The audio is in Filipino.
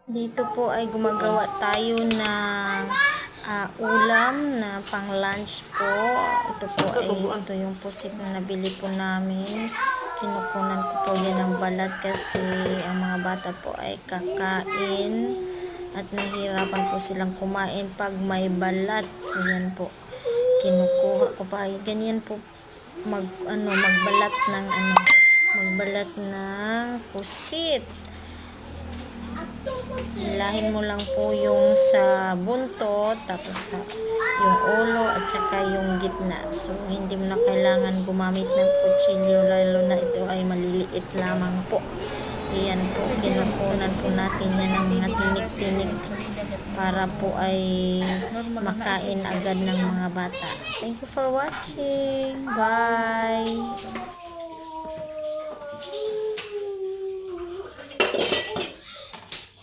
Dito po ay gumagawa tayo ng ulam na pang lunch po. Ito po ay ito yung pusit na nabili po namin. Kinukunan ko po yan ng balat kasi ang mga bata po ay kakain at nahihirapan po silang kumain pag may balat. So yan po. Kinukuha ko pa. Ganyan po magbalat ng pusit. Hilahin mo lang po yung sa buntot, tapos yung ulo at saka yung gitna. So hindi mo na kailangan gumamit ng kutsilyo, lalo na ito ay maliliit lamang po. Ayan po, kinukunan po natin yan ng mga tinik-tinik para po ay makain agad ng mga bata. Thank you for watching. Bye!